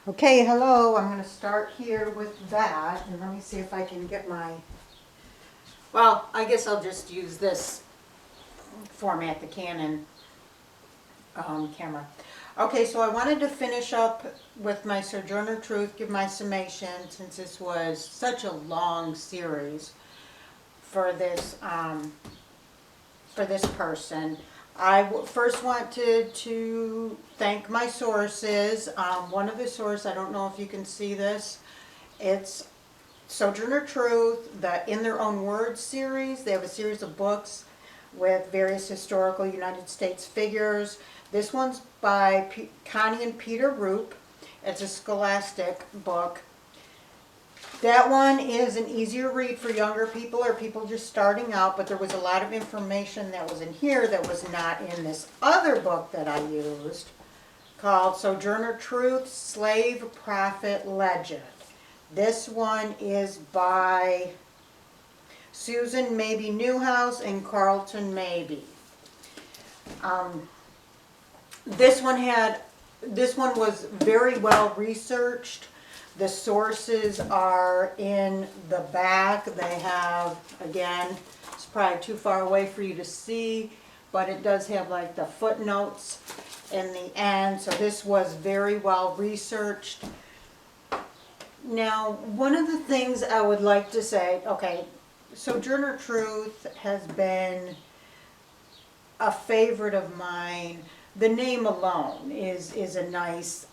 Okay, hello. I'm going to start here with that, and let me see if I can get my, well, I guess I'll just use this format, the Canon camera. Okay, so I wanted to finish up with my Sojourner Truth, give my summation, since this was such a long series for this person. First wanted to thank my sources. One of the sources, I don't know if you can see this, it's Sojourner Truth, the In Their Own Words series. They have a series of books with various historical United States figures. This one's by Connie and Peter Roop. It's a Scholastic book. That one is an easier read for younger people or people just starting out, but there was a lot of information that was in here that was not in this other book that I used called Sojourner Truth, Slave Prophet Legend. This one is by Susan Maybe Newhouse and Carlton Maybe. This one was very well researched. The sources are in the back. They have, again, it's probably too far away for you to see, but it does have like the footnotes in the end. So this was very well researched. Now, one of the things I would like to say, okay, Sojourner Truth has been a favorite of mine. The name alone is a nice,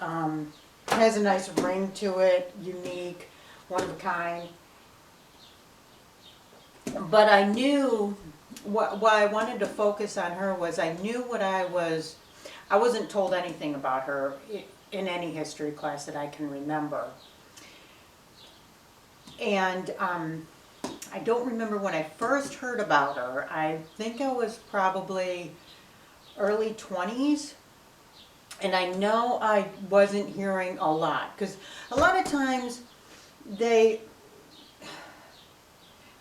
has a nice ring to it, unique, one of a kind. But I knew, why I wanted to focus on her was I knew what I wasn't told anything about her in any history class that I can remember. And I don't remember when I first heard about her. I think I was probably early 20s. And I know I wasn't hearing a lot, because a lot of times they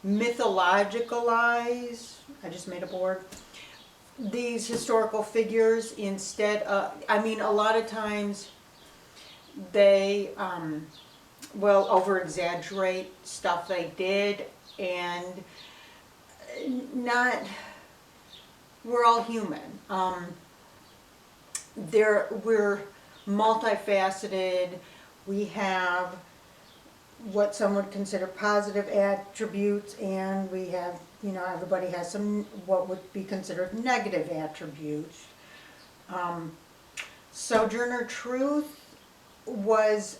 mythologicalize, I just made a board, these historical figures instead of, a lot of times they will over-exaggerate stuff they did, and we're all human. We're multifaceted. We have what some would consider positive attributes, and we have, everybody has some what would be considered negative attributes. Sojourner Truth was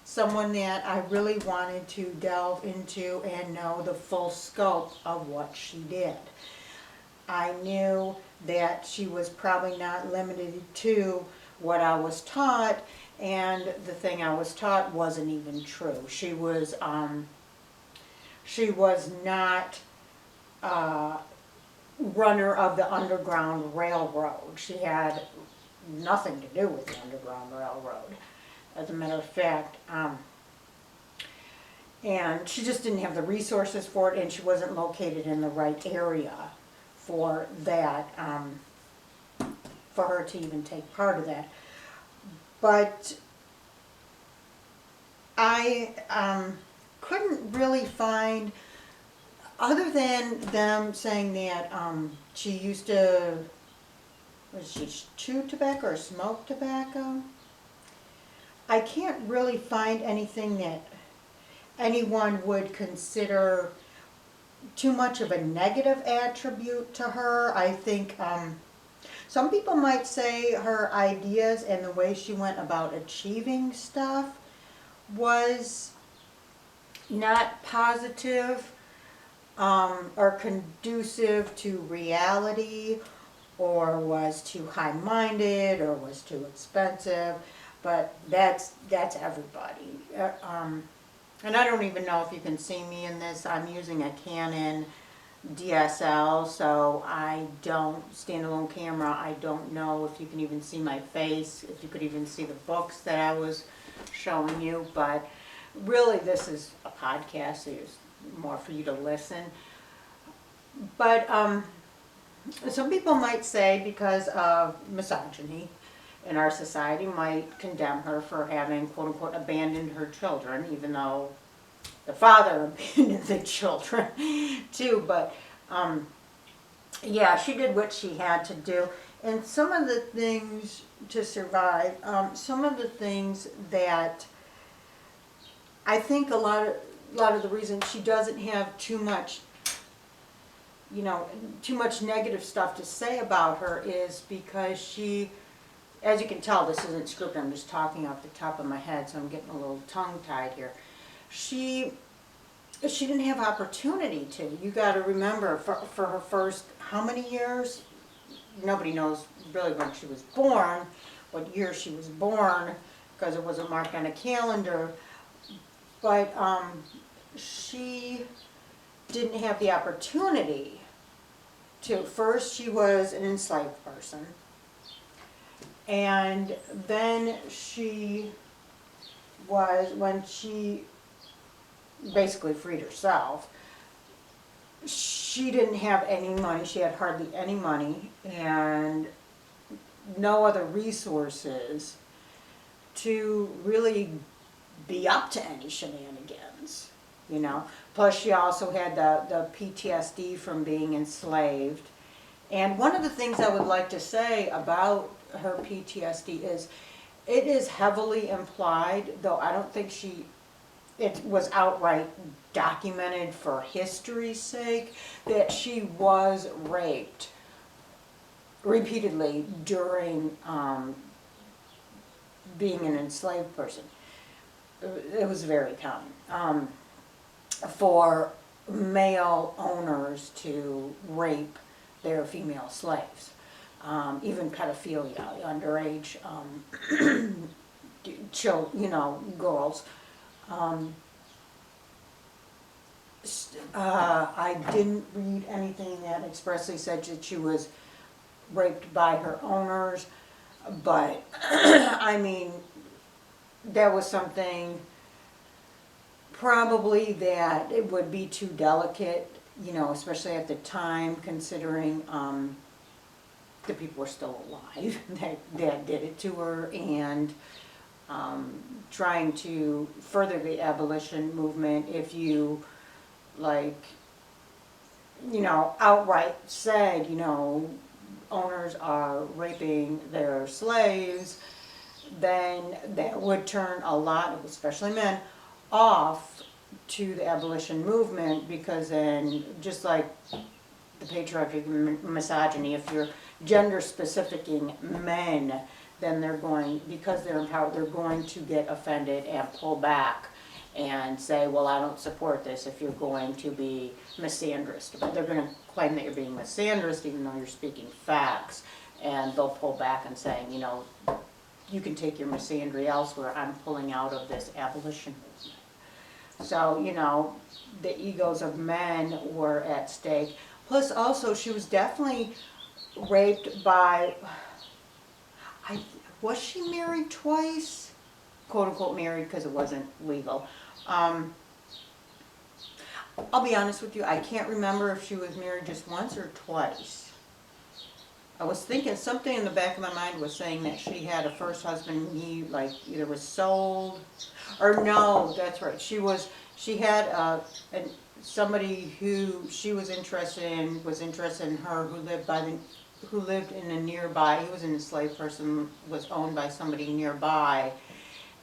someone that I really wanted to delve into and know the full scope of what she did. I knew that she was probably not limited to what I was taught, and the thing I was taught wasn't even true. She was not runner of the Underground Railroad. She had nothing to do with the Underground Railroad, as a matter of fact. And she just didn't have the resources for it, and she wasn't located in the right area for that, for her to even take part of that. But I couldn't really find, other than them saying that she used to, was she chew tobacco or smoke tobacco? I can't really find anything that anyone would consider too much of a negative attribute to her. I think some people might say her ideas and the way she went about achieving stuff was not positive or conducive to reality, or was too high-minded, or was too expensive. But that's everybody. And I don't even know if you can see me in this. I'm using a Canon DSL, so I don't, standalone camera, I don't know if you can even see my face, if you could even see the books that I was showing you. But really, this is a podcast, so it's more for you to listen. But some people might say because of misogyny in our society might condemn her for having, quote unquote, abandoned her children, even though the father abandoned the children too. But yeah, she did what she had to do. And some of the things to survive, some of the things that I think a lot of the reason she doesn't have too much, too much negative stuff to say about her is because she, as you can tell, this isn't scripted, I'm just talking off the top of my head, so I'm getting a little tongue-tied here. She didn't have opportunity to. You got to remember, for her first, how many years? Nobody knows really when she was born, what year she was born, because it wasn't marked on a calendar. But she didn't have the opportunity to. First, she was an enslaved person. And then she was, when she basically freed herself, she didn't have any money. She had hardly any money and no other resources to really be up to any shenanigans, Plus she also had the PTSD from being enslaved. And one of the things I would like to say about her PTSD is it is heavily implied, though I don't think it was outright documented for history's sake, that she was raped repeatedly during being an enslaved person. It was very common for male owners to rape their female slaves. Even pedophilia, underage girls. I didn't read anything that expressly said that she was raped by her owners, but I mean, that was something probably that it would be too delicate, especially at the time, considering the people were still alive that did it to her, and trying to further the abolition movement. If you outright said, owners are raping their slaves, then that would turn a lot of, especially men, off to the abolition movement, because then, just like the patriarchy, misogyny, if you're gender specificing men, then they're going, because they're empowered, they're going to get offended and pull back and say, well, I don't support this if you're going to be misandrist. But they're going to claim that you're being misandrist even though you're speaking facts, and they'll pull back and saying, you can take your misandry elsewhere, I'm pulling out of this abolition movement. So, the egos of men were at stake. Plus also, she was definitely raped by, was she married twice? Quote unquote married, because it wasn't legal. I'll be honest with you, I can't remember if she was married just once or twice. I was thinking something in the back of my mind was saying that she had a first husband, and he either was sold, or no, that's right. She had somebody who she was interested in her, who lived in a nearby. He was an enslaved person, was owned by somebody nearby,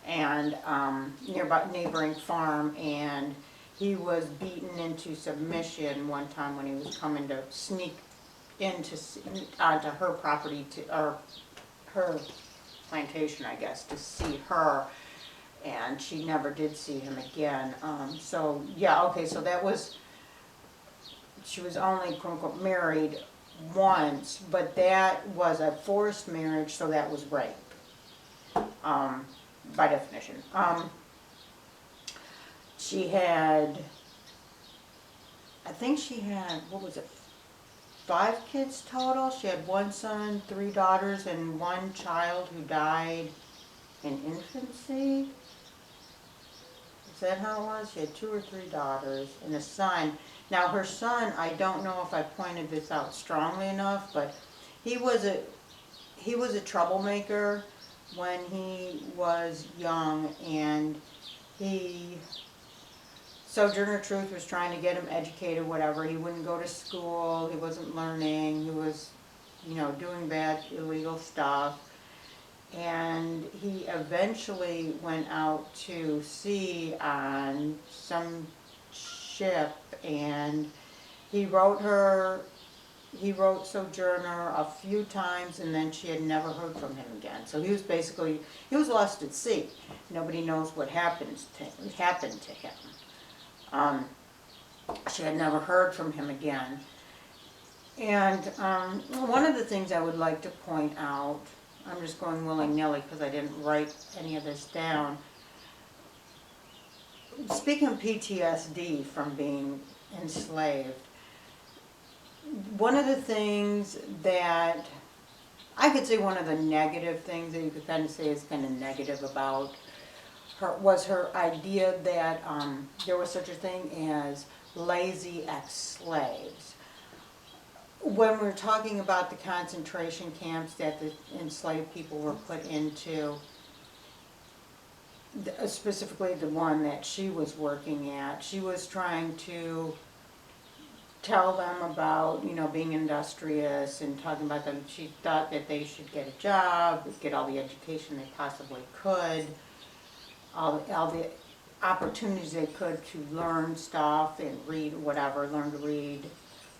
and neighboring farm, and he was beaten into submission one time when he was coming to sneak onto her property, or her plantation, I guess, to see her, and she never did see him again. So yeah, okay, so she was only quote unquote married once, but that was a forced marriage, so that was rape, by definition. She had, I think she had, what was it, 5 kids total. She had 1 son, 3 daughters, and 1 child who died in infancy. Is that how it was? She had 2 or 3 daughters and a son. Now her son, I don't know if I pointed this out strongly enough, but he was a troublemaker. when he was young, and Sojourner Truth was trying to get him educated, whatever. He wouldn't go to school, he wasn't learning, he was, doing bad, illegal stuff. And he eventually went out to sea on some ship, and he wrote Sojourner a few times, and then she had never heard from him again. So he was lost at sea. Nobody knows what happened to him. She had never heard from him again. And one of the things I would like to point out, I'm just going willy-nilly because I didn't write any of this down. Speaking of PTSD from being enslaved, one of the things that I could say, one of the negative things that you could kind of say is kind of negative about her was her idea that there was such a thing as lazy ex-slaves. When we're talking about the concentration camps that the enslaved people were put into, specifically the one that she was working at, she was trying to tell them about, being industrious and talking about them. She thought that they should get a job, get all the education they possibly could, all the opportunities they could to learn stuff and read whatever, learn to read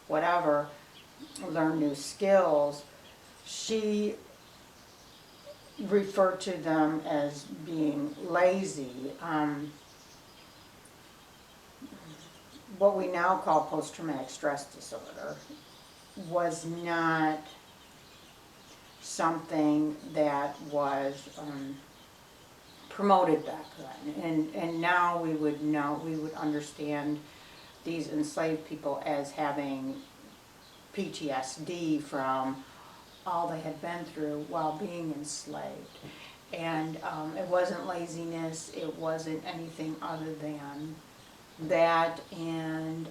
whatever, learn new skills. She referred to them as being lazy. What we now call post-traumatic stress disorder was not something that was promoted back then. And now we would understand these enslaved people as having PTSD from all they had been through while being enslaved. And it wasn't laziness, it wasn't anything other than that, and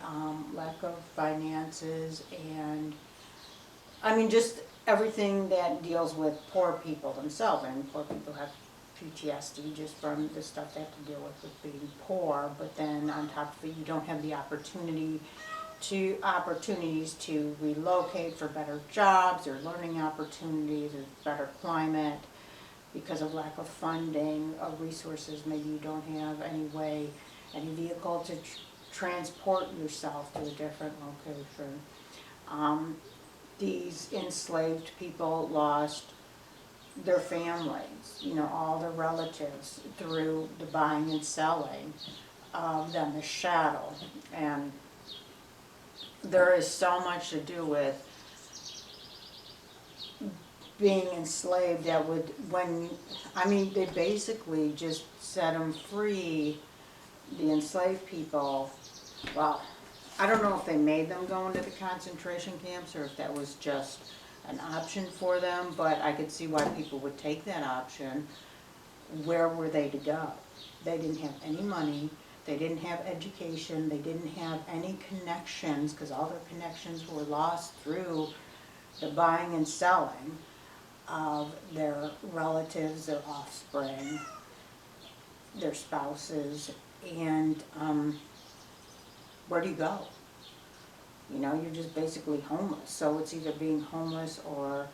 lack of finances, and just everything that deals with poor people themselves. And poor people have PTSD just from the stuff they have to deal with being poor, but then on top of it, you don't have the opportunities to relocate for better jobs or learning opportunities or better climate because of lack of funding, of resources. Maybe you don't have any vehicle to transport yourself to a different location. These enslaved people lost their families, all their relatives through the buying and selling of them as chattel. And there is so much to do with being enslaved that they basically just set them free, the enslaved people. Well, I don't know if they made them go into the concentration camps or if that was just an option for them, but I could see why people would take that option. Where were they to go? They didn't have any money, they didn't have education, they didn't have any connections, because all their connections were lost through the buying and selling of their relatives, their offspring, their spouses, and where do you go? You're just basically homeless. So it's either being homeless or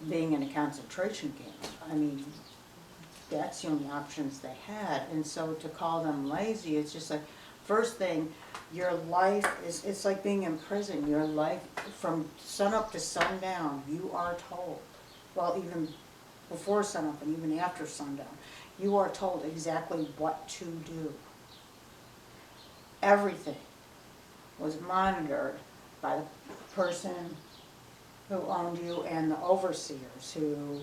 being in a concentration camp. That's the only options they had. And so to call them lazy, it's just like, first thing, your life it's like being in prison. Your life, from sunup to sundown, you are told, well, even before sunup and even after sundown, you are told exactly what to do. Everything was monitored by the person who owned you and the overseers who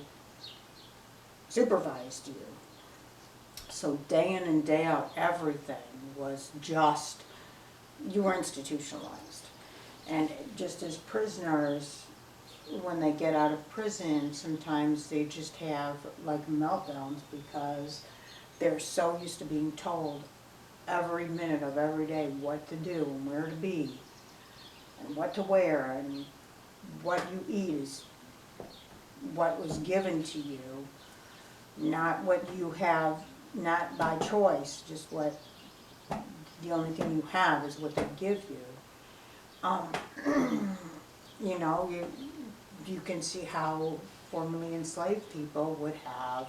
supervised you. So day in and day out, everything was just, you were institutionalized. And just as prisoners, when they get out of prison, sometimes they just have like meltdowns because they're so used to being told every minute of every day what to do and where to be and what to wear, and what you eat is what was given to you. not what you have, not by choice, just what, the only thing you have is what they give you. Um, you know, you can see how formerly enslaved people would have,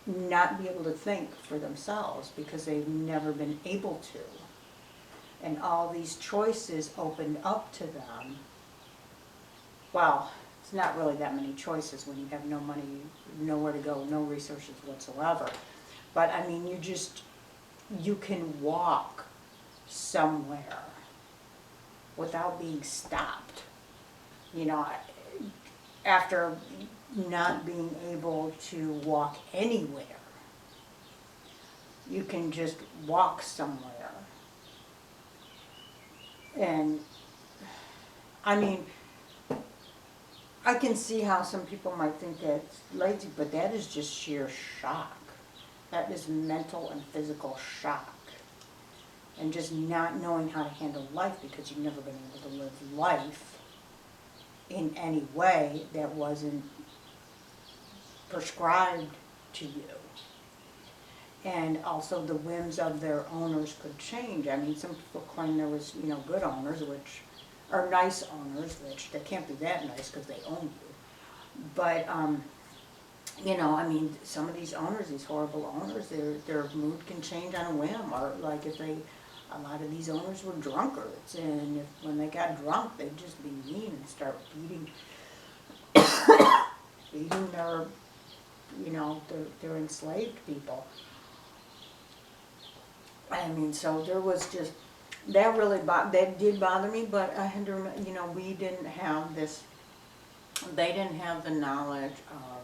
not be able to think for themselves because they've never been able to. And all these choices opened up to them. Well, it's not really that many choices when you have no money, nowhere to go, no resources whatsoever. But I mean, you can walk somewhere without being stopped. You know, after not being able to walk anywhere, you can just walk somewhere. And I mean, I can see how some people might think that's lazy, but that is just sheer shock. That is mental and physical shock. And just not knowing how to handle life because you've never been able to live life in any way that wasn't prescribed to you. And also the whims of their owners could change. I mean, some people claim there was, you know, good owners, which are nice owners, which they can't be that nice because they own you. But, you know, I mean, some of these owners, these horrible owners, their mood can change on a whim. Or like if a lot of these owners were drunkards, and when they got drunk, they'd just be mean and start beating their, you know, their enslaved people. I mean, so there was just, that really, that did bother me, but I had to remember, you know, we didn't have this, they didn't have the knowledge of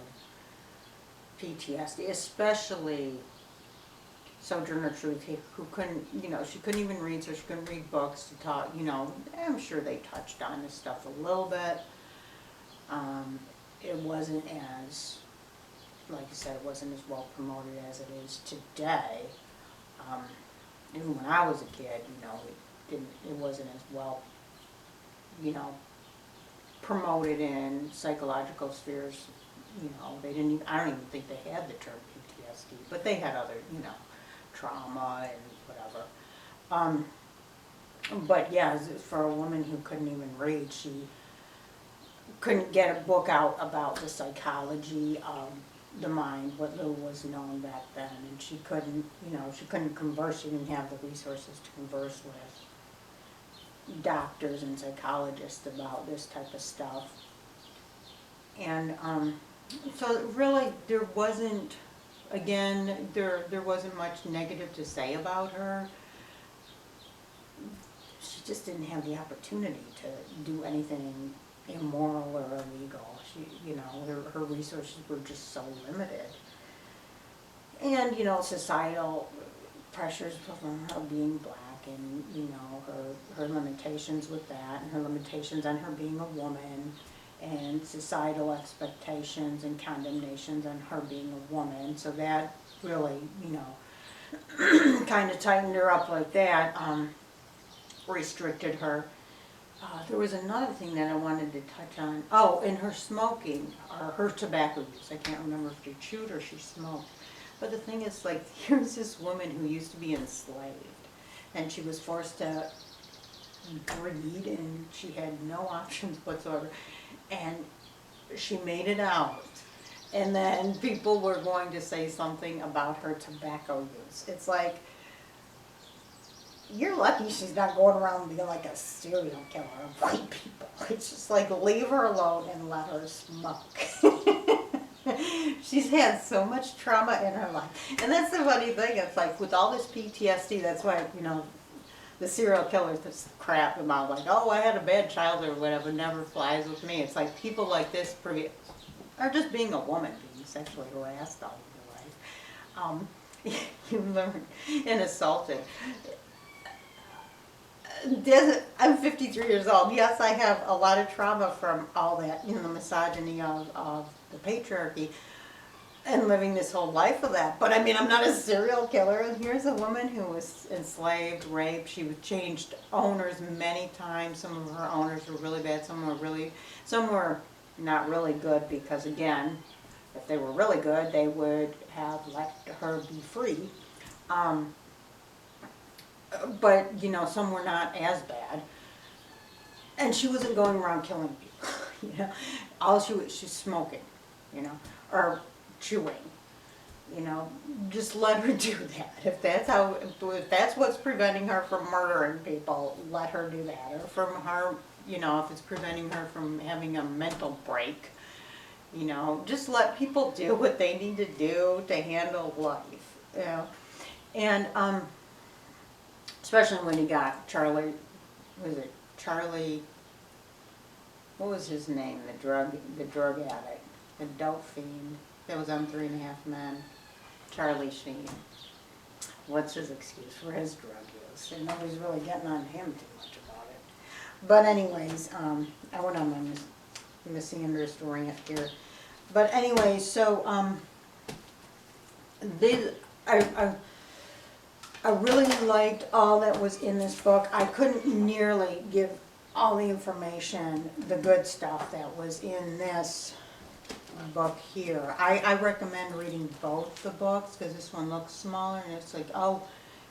PTSD, especially Sojourner Truth, who couldn't, you know, she couldn't even read, so she couldn't read books to talk, you know. I'm sure they touched on this stuff a little bit. It wasn't as, like I said, it wasn't as well promoted as it is today. Even when I was a kid, you know, it wasn't as well, you know, promoted in psychological spheres. You know, they didn't even, I don't even think they had the term PTSD, but they had other, you know, trauma and whatever. But yeah, for a woman who couldn't even read, she couldn't get a book out about the psychology of the mind, what little was known back then, and she couldn't, you know, she couldn't converse, she didn't have the resources to converse with doctors and psychologists about this type of stuff. And so really there wasn't, again, there wasn't much negative to say about her. She just didn't have the opportunity to do anything immoral or illegal. She, you know, her resources were just so limited. And, you know, societal pressures of being black and, you know, her limitations with that, and her limitations on her being a woman, and societal expectations and condemnations on her being a woman. So that really, you know, kind of tightened her up like that, restricted her. There was another thing that I wanted to touch on. Oh, in her smoking, or her tobacco use. I can't remember if she chewed or she smoked. But the thing is, like, here's this woman who used to be enslaved, and she was forced to breed, and she had no options whatsoever. And she made it out. And then people were going to say something about her tobacco use. It's like, you're lucky she's not going around being like a serial killer of white people. It's just like, leave her alone and let her smoke. She's had so much trauma in her life. And that's the funny thing. It's like, with all this PTSD, that's why, you know, the serial killers, this crap about like, oh, I had a bad childhood or whatever, never flies with me. It's like people like this are just being a woman, being sexually harassed all your life. You learn and assaulted. I'm 53 years old. Yes, I have a lot of trauma from all that, you know, the misogyny of the patriarchy and living this whole life of that. But I mean, I'm not a serial killer. And here's a woman who was enslaved, raped. She changed owners many times. Some of her owners were really bad. Some were not really good because, again, if they were really good, they would have let her be free. But, you know, some were not as bad. And she wasn't going around killing people, you know. All she's smoking, you know, or chewing, you know. Just let her do that. If that's what's preventing her from murdering people, let her do that. Or from her, you know, if it's preventing her from having a mental break, you know, just let people do what they need to do to handle life, you know. And especially when you got Charlie, was it Charlie, what was his name, the drug addict, the dope fiend that was on 3.5 Men, Charlie Sheen. What's his excuse for his drug use? And nobody's really getting on him too much about it. But anyways, I went on my misandrous rant here. But anyways, so I really liked all that was in this book. I couldn't nearly give all the information, the good stuff that was in this book here. I recommend reading both the books because this one looks smaller and it's like, oh,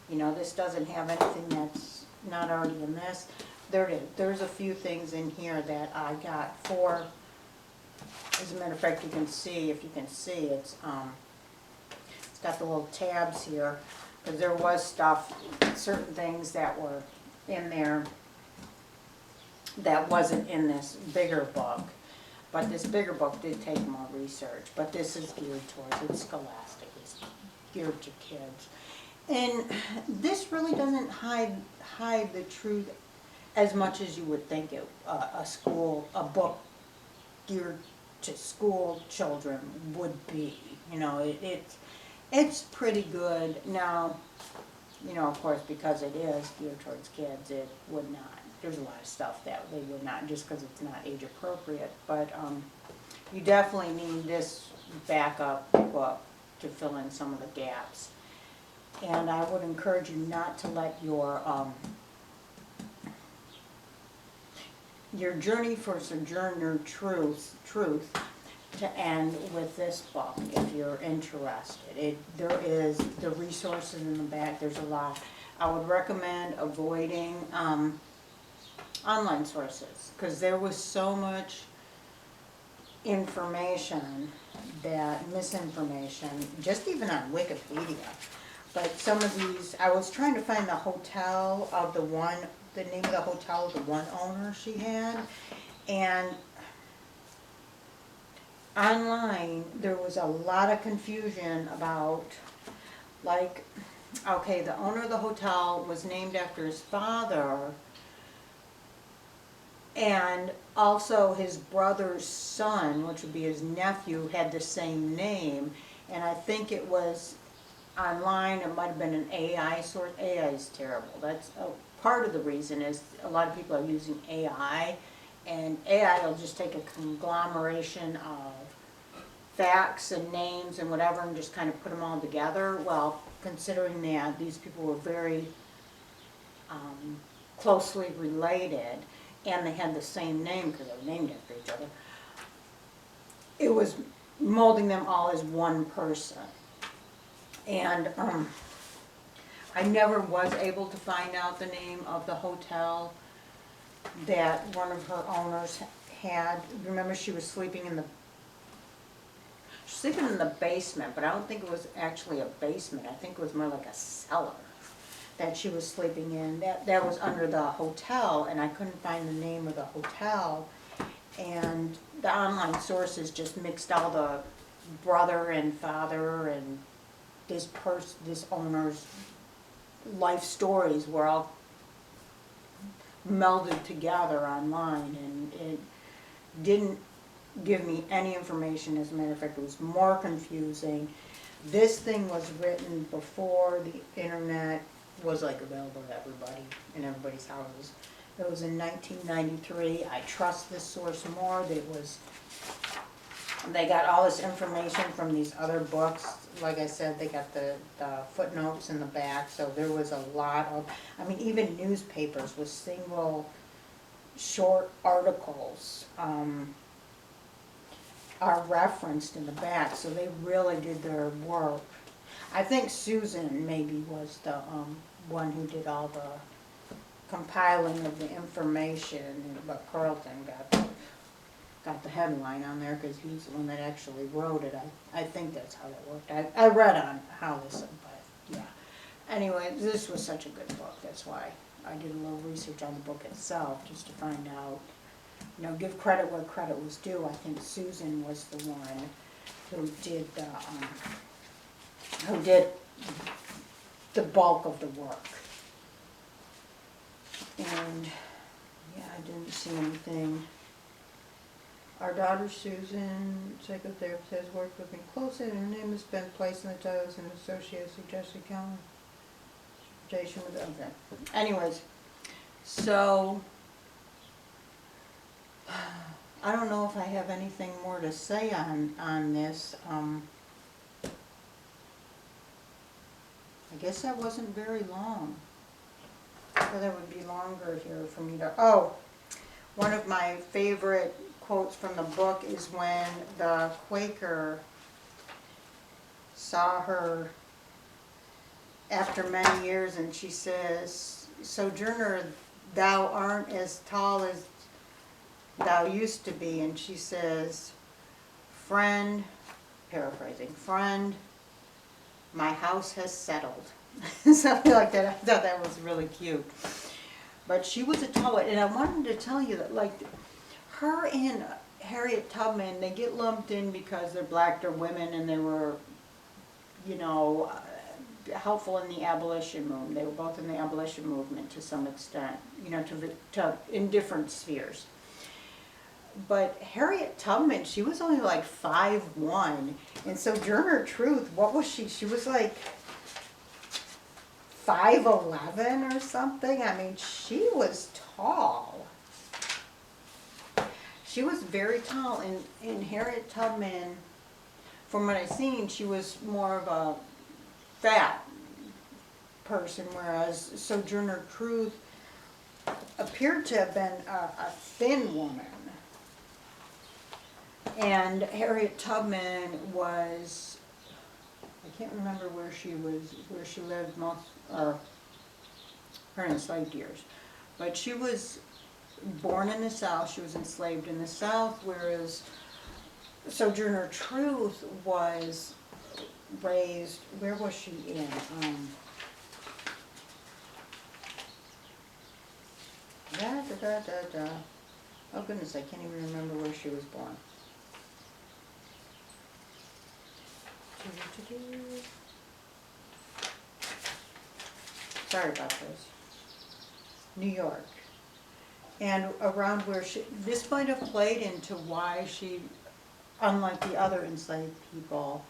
you know, this doesn't have anything that's not already in this. There it is. There's a few things in here that I got for, as a matter of fact, you can see, if you can see, it's got the little tabs here. Because there was stuff, certain things that were in there that wasn't in this bigger book. But this bigger book did take more research. But this is geared towards, it's Scholastic, it's geared to kids. And this really doesn't hide the truth as much as you would think a book geared to school children would be. You know, it's pretty good. Now, you know, of course, because it is geared towards kids, it would not. There's a lot of stuff that they would not, just because it's not age appropriate. But you definitely need this backup book to fill in some of the gaps. And I would encourage you not to let your journey for Sojourner truth to end with this book if you're interested. There is the resources in the back. There's a lot. I would recommend avoiding online sources because there was so much information, misinformation, just even on Wikipedia. But some of these, I was trying to find the hotel of the name of the hotel of the one owner she had, and online there was a lot of confusion about, like, okay, the owner of the hotel was named after his father, and also his brother's son, which would be his nephew, had the same name. And I think it was online, it might have been an AI source. AI is terrible. That's part of the reason is a lot of people are using AI, and AI will just take a conglomeration of facts and names and whatever and just kind of put them all together. Well, considering that these people were very closely related and they had the same name because they were named after each other, it was molding them all as one person. And I never was able to find out the name of the hotel that one of her owners had. Remember, she was sleeping in the basement, but I don't think it was actually a basement. I think it was more like a cellar that she was sleeping in. That was under the hotel, and I couldn't find the name of the hotel. And the online sources just mixed all the brother and father and this owner's life stories were all melded together online, and it didn't give me any information. As a matter of fact, it was more confusing. This thing was written before the internet was like available to everybody in everybody's houses. It was in 1993. I trust this source more. They got all this information from these other books. Like I said, they got the footnotes in the back, so there was a lot of, I mean, even newspapers with single short articles are referenced in the back, so they really did their work. I think Susan maybe was the one who did all the compiling of the information, but Carlton got the headline on there because he's the one that actually wrote it. I think that's how that worked. I read on how this, but yeah. Anyway, this was such a good book. That's why I did a little research on the book itself, just to find out, you know, give credit where credit was due. I think Susan was the one who did the bulk of the work. And yeah, I didn't see anything. Our daughter Susan, psychotherapist, has worked with me closely, and her name has been placed in the title as an associate suggested county. With okay. Anyways, so I don't know if I have anything more to say on this. I guess that wasn't very long. So that would be longer here for me to. Oh, one of my favorite quotes from the book is when the Quaker saw her after many years, and she says, "Sojourner, thou art as tall as thou used to be." And she says, "Friend," paraphrasing, "friend, my house has settled." Something like that. I thought that was really cute. But she was a tall one, and I wanted to tell you that, like, her and Harriet Tubman, they get lumped in because they're black, they're women, and they were, you know, helpful in the abolition movement. They were both in the abolition movement to some extent, you know, to in different spheres. But Harriet Tubman, she was only like 5'1", and Sojourner Truth, what was she? She was like 5'11" or something. I mean, she was tall. She was very tall, and Harriet Tubman, from what I've seen, she was more of a fat person, whereas Sojourner Truth appeared to have been a thin woman. And Harriet Tubman was, I can't remember where she lived most, or her enslaved years, but she was born in the South, she was enslaved in the South, whereas Sojourner Truth was raised, where was she in? Oh goodness, I can't even remember where she was born. Sorry about this. New York. And around where this might have played into why she, unlike the other enslaved people,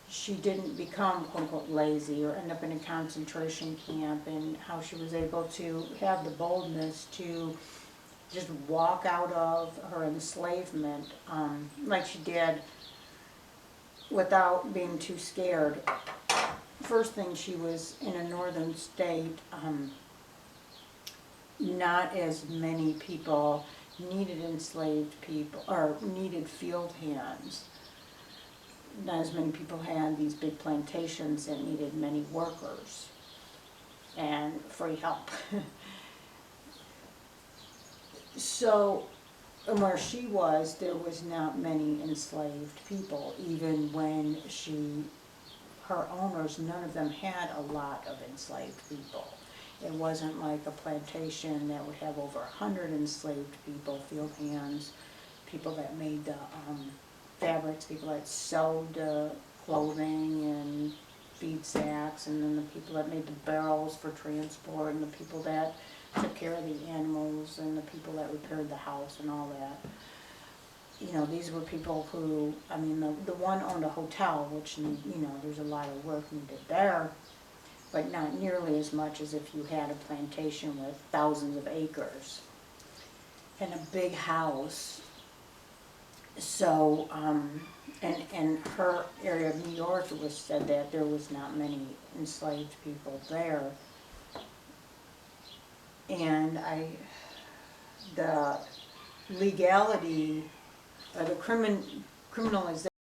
she didn't become quote unquote lazy or end up in a concentration camp, and how she was able to have the boldness to just walk out of her enslavement like she did without being too scared. First thing, she was in a northern state. Not as many people needed enslaved people, or needed field hands. Not as many people had these big plantations that needed many workers and free help. So, and where she was, there was not many enslaved people. Even when her owners, none of them had a lot of enslaved people. It wasn't like a plantation that would have over 100 enslaved people, field hands, people that made the fabrics, people that sewed clothing and feed sacks, and then the people that made the barrels for transport, and the people that took care of the animals, and the people that repaired the house and all that. You know, these were people who, I mean, the one owned a hotel, which, you know, there's a lot of work needed there, but not nearly as much as if you had a plantation with thousands of acres and a big house. So, and her area of New York, it was said that there was not many enslaved people there. And the legality, the criminalization